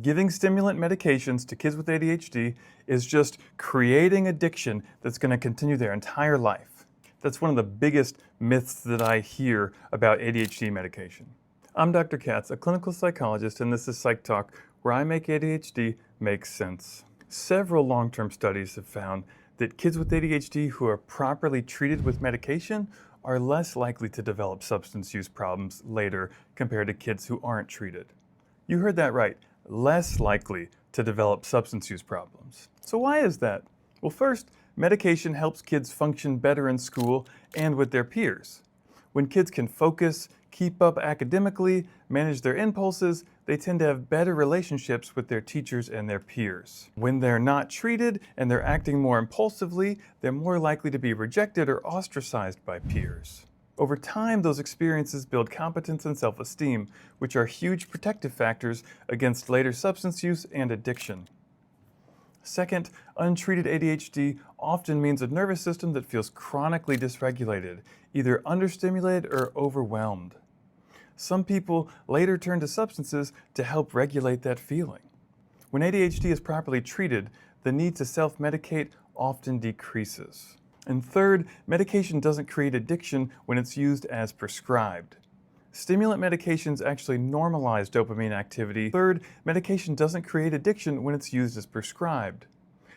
Giving stimulant medications to kids with ADHD is just creating addiction that's going to continue their entire life. That's one of the biggest myths that I hear about ADHD medication. I'm Dr. Katz, a clinical psychologist, and this is Psych Talk, where I make ADHD make sense. Several long-term studies have found that kids with ADHD who are properly treated with medication are less likely to develop substance use problems later compared to kids who aren't treated. You heard that right. Less likely to develop substance use problems. So why is that? Well, first, medication helps kids function better in school and with their peers. When kids can focus, keep up academically, manage their impulses, they tend to have better relationships with their teachers and their peers. When they're not treated and they're acting more impulsively, they're more likely to be rejected or ostracized by peers. Over time, those experiences build competence and self-esteem, which are huge protective factors against later substance use and addiction. Second, untreated ADHD often means a nervous system that feels chronically dysregulated, either understimulated or overwhelmed. Some people later turn to substances to help regulate that feeling. When ADHD is properly treated, the need to self-medicate often decreases. And third, medication doesn't create addiction when it's used as prescribed. Stimulant medications actually normalize dopamine activity. Third, medication doesn't create addiction when it's used as prescribed.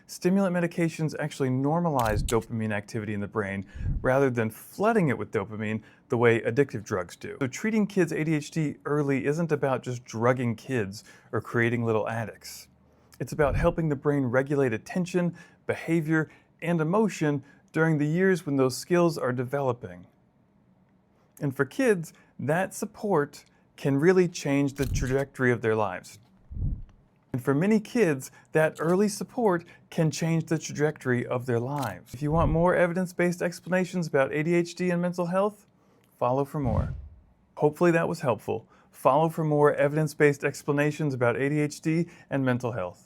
Stimulant medications actually normalize dopamine activity in the brain rather than flooding it with dopamine the way addictive drugs do. So treating kids' ADHD early isn't about just drugging kids or creating little addicts. It's about helping the brain regulate attention, behavior, and emotion during the years when those skills are developing. And for kids, that support can really change the trajectory of their lives. And for many kids, that early support can change the trajectory of their lives. If you want more evidence-based explanations about ADHD and mental health, follow for more. Hopefully that was helpful. Follow for more evidence-based explanations about ADHD and mental health.